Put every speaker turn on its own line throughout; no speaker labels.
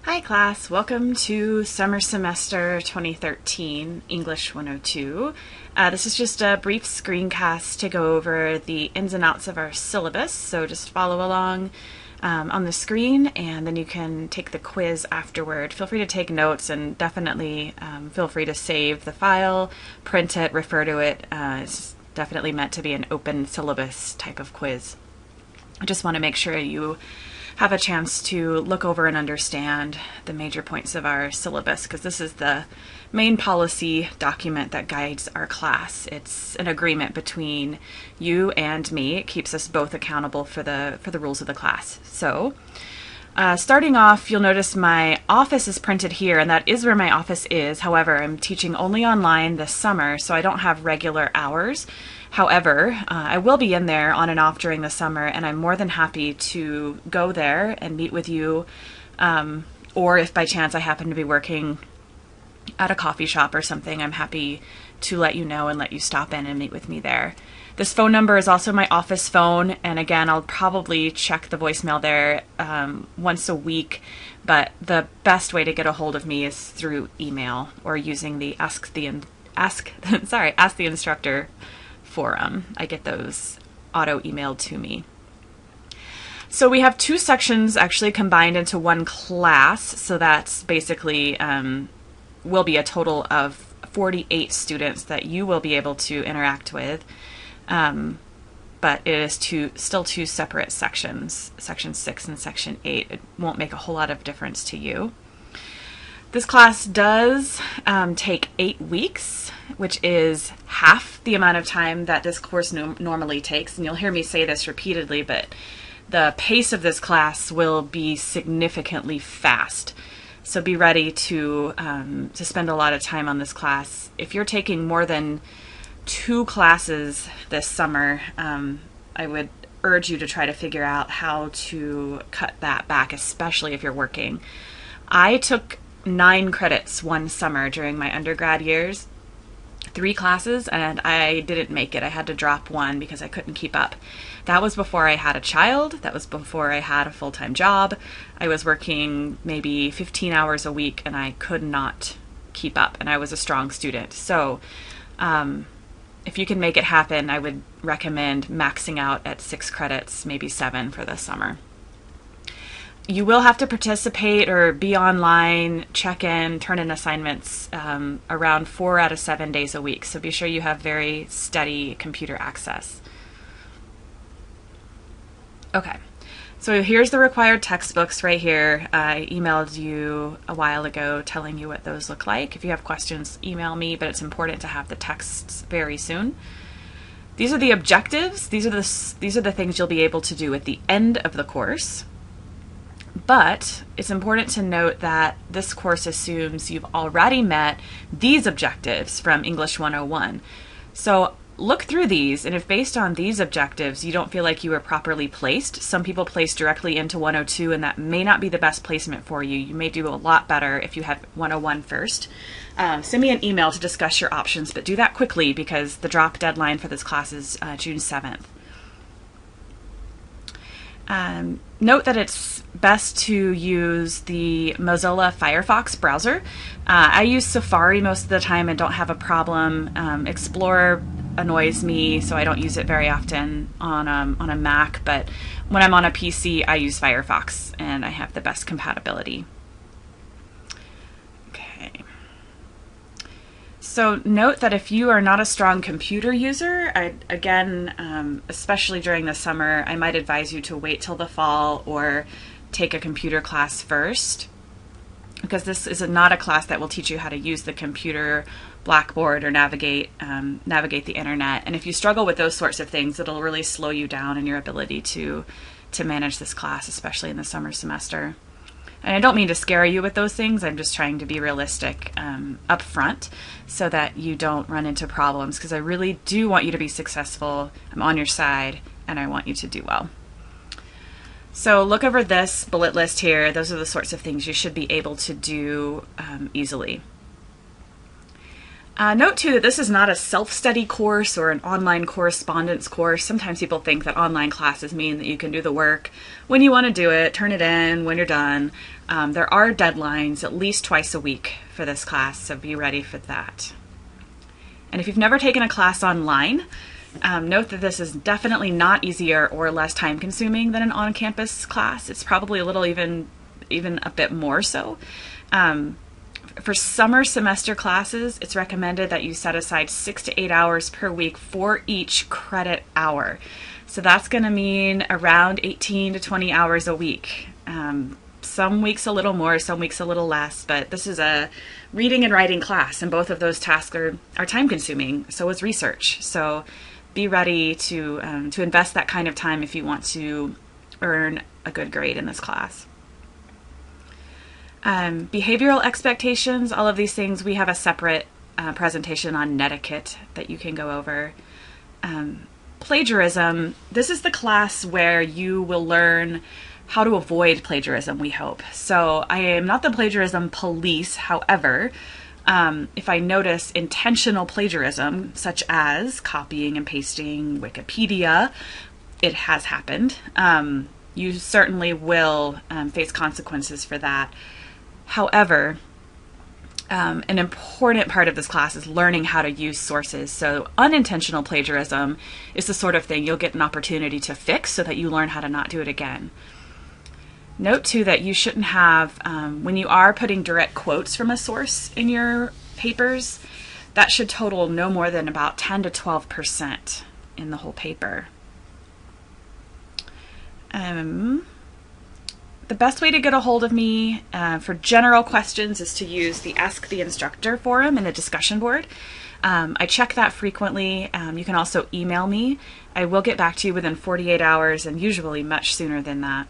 Hi class, welcome to summer semester 2013 English 102. This is just a brief screencast to go over the ins and outs of our syllabus, so just follow along on the screen and then you can take the quiz afterward. Feel free to take notes and definitely feel free to save the file, print it, refer to it. It's definitely meant to be an open syllabus type of quiz. I just want to make sure you have a chance to look over and understand the major points of our syllabus, because this is the main policy document that guides our class. It's an agreement between you and me. It keeps us both accountable for the rules of the class. So starting off, you'll notice my office is printed here, and that is where my office is. However, I'm teaching only online this summer, so I don't have regular hours. However, I will be in there on and off during the summer, and I'm more than happy to go there and meet with you, or if by chance I happen to be working at a coffee shop or something, I'm happy to let you know and let you stop in and meet with me there. This phone number is also my office phone, and again, I'll probably check the voicemail there once a week, but the best way to get a hold of me is through email or using the Ask the Instructor forum. I get those auto emailed to me. So we have two sections actually combined into one class, so that's basically will be a total of 48 students that you will be able to interact with, but it is still two separate sections, section 6 and section 8. It won't make a whole lot of difference to you. This class does take 8 weeks, which is half the amount of time that this course normally takes. And you'll hear me say this repeatedly, but the pace of this class will be significantly fast. So be ready to spend a lot of time on this class. If you're taking more than 2 classes this summer, I would urge you to try to figure out how to cut that back, especially if you're working. I took 9 credits one summer during my undergrad years, 3 classes, and I didn't make it. I had to drop one because I couldn't keep up. That was before I had a child. That was before I had a full-time job. I was working maybe 15 hours a week and I could not keep up, and I was a strong student. So if you can make it happen, I would recommend maxing out at 6 credits, maybe 7 for the summer. You will have to participate or be online, check in, turn in assignments around 4 out of 7 days a week. So be sure you have very steady computer access. Okay, so here's the required textbooks right here. I emailed you a while ago telling you what those look like. If you have questions, email me, but it's important to have the texts very soon. These are the objectives. These are the things you'll be able to do at the end of the course. But it's important to note that this course assumes you've already met these objectives from English 101. So look through these, and if based on these objectives you don't feel like you were properly placed, some people place directly into 102 and that may not be the best placement for you. You may do a lot better if you had 101 first. Send me an email to discuss your options, but do that quickly because the drop deadline for this class is June 7th. Note that it's best to use the Mozilla Firefox browser. I use Safari most of the time and don't have a problem. Explorer annoys me, so I don't use it very often on a Mac, but when I'm on a PC, I use Firefox and I have the best compatibility. Okay. So note that if you are not a strong computer user, especially during the summer, I might advise you to wait till the fall or take a computer class first, because this is not a class that will teach you how to use the computer, Blackboard, or navigate the internet. And if you struggle with those sorts of things, it'll really slow you down in your ability to manage this class, especially in the summer semester. And I don't mean to scare you with those things. I'm just trying to be realistic up front so that you don't run into problems, because I really do want you to be successful. I'm on your side and I want you to do well. So look over this bullet list here. Those are the sorts of things you should be able to do easily. Note too that this is not a self-study course or an online correspondence course. Sometimes people think that online classes mean that you can do the work when you want to do it, turn it in when you're done. There are deadlines at least twice a week for this class, so be ready for that. And if you've never taken a class online, note that this is definitely not easier or less time-consuming than an on-campus class. It's probably a little even a bit more so. For summer semester classes, it's recommended that you set aside 6 to 8 hours per week for each credit hour. So that's going to mean around 18 to 20 hours a week. Some weeks a little more, some weeks a little less, but this is a reading and writing class, and both of those tasks are time-consuming. So is research. So be ready to invest that kind of time if you want to earn a good grade in this class. Behavioral expectations, all of these things, we have a separate presentation on netiquette that you can go over. Plagiarism, this is the class where you will learn how to avoid plagiarism, we hope. So I am not the plagiarism police, however, if I notice intentional plagiarism, such as copying and pasting Wikipedia, it has happened. You certainly will face consequences for that. However, an important part of this class is learning how to use sources. So unintentional plagiarism is the sort of thing you'll get an opportunity to fix so that you learn how to not do it again. Note too that you shouldn't have, when you are putting direct quotes from a source in your papers, that should total no more than about 10 to 12% in the whole paper. The best way to get a hold of me for general questions is to use the Ask the Instructor forum in the discussion board. I check that frequently. You can also email me. I will get back to you within 48 hours and usually much sooner than that.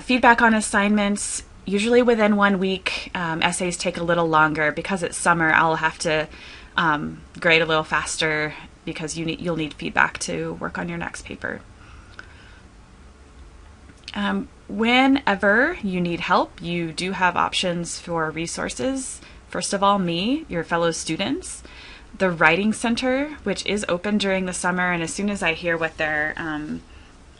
Feedback on assignments, usually within 1 week. Essays take a little longer. Because it's summer, I'll have to grade a little faster because you'll need feedback to work on your next paper. Whenever you need help, you do have options for resources. First of all, me, your fellow students, the Writing Center, which is open during the summer, and as soon as I hear what their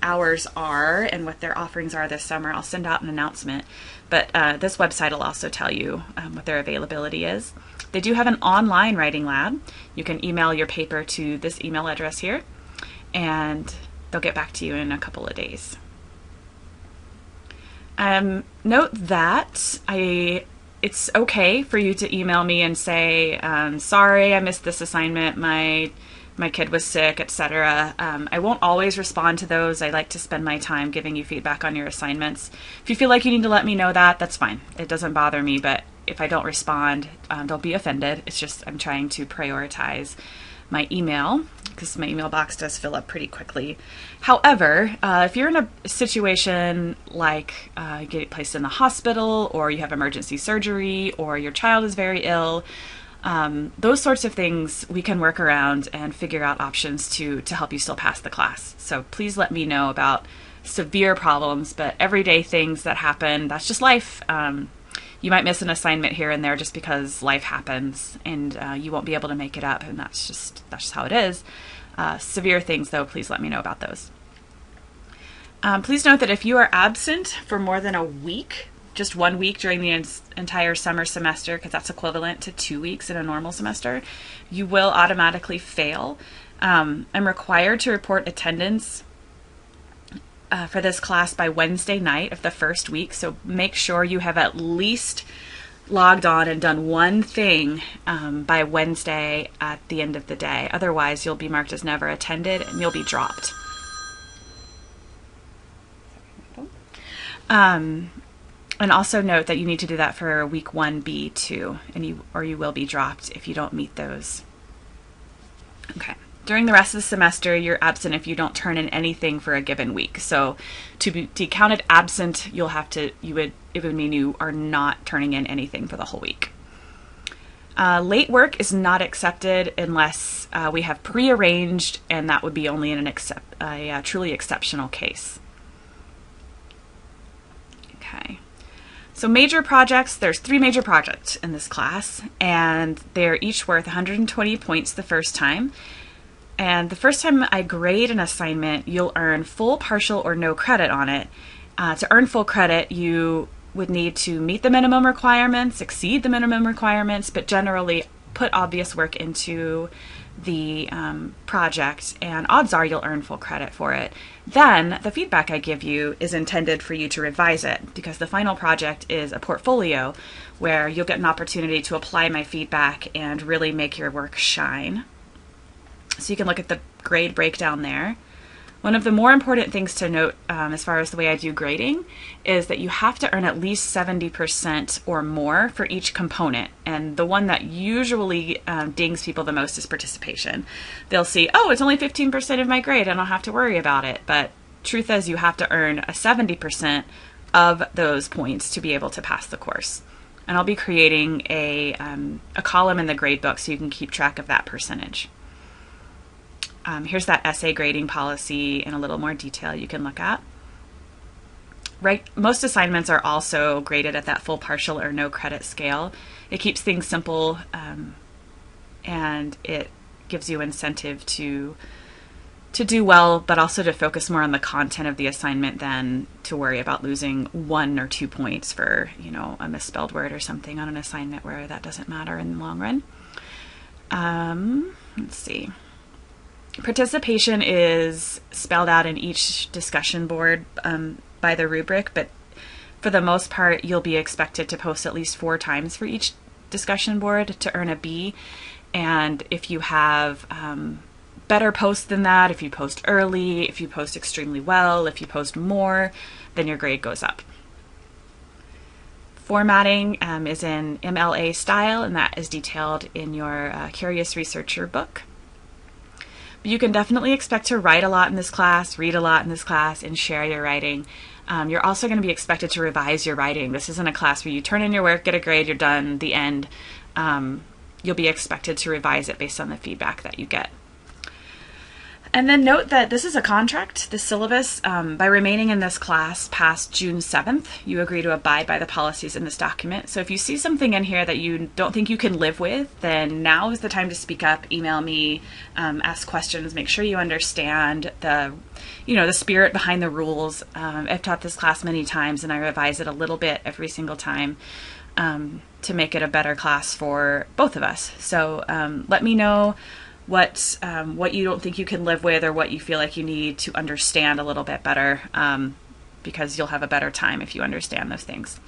hours are and what their offerings are this summer, I'll send out an announcement. But this website will also tell you what their availability is. They do have an online writing lab. You can email your paper to this email address here, and they'll get back to you in a couple of days. Note that it's okay for you to email me and say, sorry, I missed this assignment, my kid was sick, etc. I won't always respond to those. I like to spend my time giving you feedback on your assignments. If you feel like you need to let me know that, that's fine. It doesn't bother me, but if I don't respond, don't be offended. It's just I'm trying to prioritize my email because my email box does fill up pretty quickly. However, if you're in a situation like get placed in the hospital, or you have emergency surgery, or your child is very ill, those sorts of things we can work around and figure out options to help you still pass the class. So please let me know about severe problems, but everyday things that happen, that's just life. You might miss an assignment here and there just because life happens, and you won't be able to make it up, and that's just how it is. Severe things, though, please let me know about those. Please note that if you are absent for more than a week, just 1 week during the entire summer semester, because that's equivalent to 2 weeks in a normal semester, you will automatically fail. I'm required to report attendance for this class by Wednesday night of the first week, so make sure you have at least logged on and done one thing by Wednesday at the end of the day. Otherwise, you'll be marked as never attended and you'll be dropped. And also note that you need to do that for week 1B too, or you will be dropped if you don't meet those. Okay. During the rest of the semester, you're absent if you don't turn in anything for a given week. So to be counted absent, it would mean you are not turning in anything for the whole week. Late work is not accepted unless we have prearranged, and that would be only in a truly exceptional case. Okay. So major projects, there's 3 major projects in this class, and they're each worth 120 points the first time. And the first time I grade an assignment, you'll earn full, partial, or no credit on it. To earn full credit, you would need to meet the minimum requirements, exceed the minimum requirements, but generally put obvious work into the project, and odds are you'll earn full credit for it. Then the feedback I give you is intended for you to revise it, because the final project is a portfolio where you'll get an opportunity to apply my feedback and really make your work shine. So you can look at the grade breakdown there. One of the more important things to note as far as the way I do grading is that you have to earn at least 70% or more for each component. And the one that usually dings people the most is participation. They'll see, oh, it's only 15% of my grade, I don't have to worry about it. But truth is, you have to earn a 70% of those points to be able to pass the course. And I'll be creating a column in the gradebook so you can keep track of that percentage. Here's that essay grading policy in a little more detail you can look at. Right, most assignments are also graded at that full, partial, or no credit scale. It keeps things simple, and it gives you incentive to do well, but also to focus more on the content of the assignment than to worry about losing 1 or 2 points for, you know, a misspelled word or something on an assignment where that doesn't matter in the long run. Let's see. Participation is spelled out in each discussion board by the rubric, but for the most part, you'll be expected to post at least 4 times for each discussion board to earn a B. And if you have better posts than that, if you post early, if you post extremely well, if you post more, then your grade goes up. Formatting is in MLA style, and that is detailed in your Curious Researcher book. You can definitely expect to write a lot in this class, read a lot in this class, and share your writing. You're also going to be expected to revise your writing. This isn't a class where you turn in your work, get a grade, you're done, the end. You'll be expected to revise it based on the feedback that you get. And then note that this is a contract, the syllabus. By remaining in this class past June 7th, you agree to abide by the policies in this document. So if you see something in here that you don't think you can live with, then now is the time to speak up, email me, ask questions, make sure you understand the spirit behind the rules. I've taught this class many times, and I revise it a little bit every single time to make it a better class for both of us. So let me know what you don't think you can live with, or what you feel like you need to understand a little bit better, because you'll have a better time if you understand those things.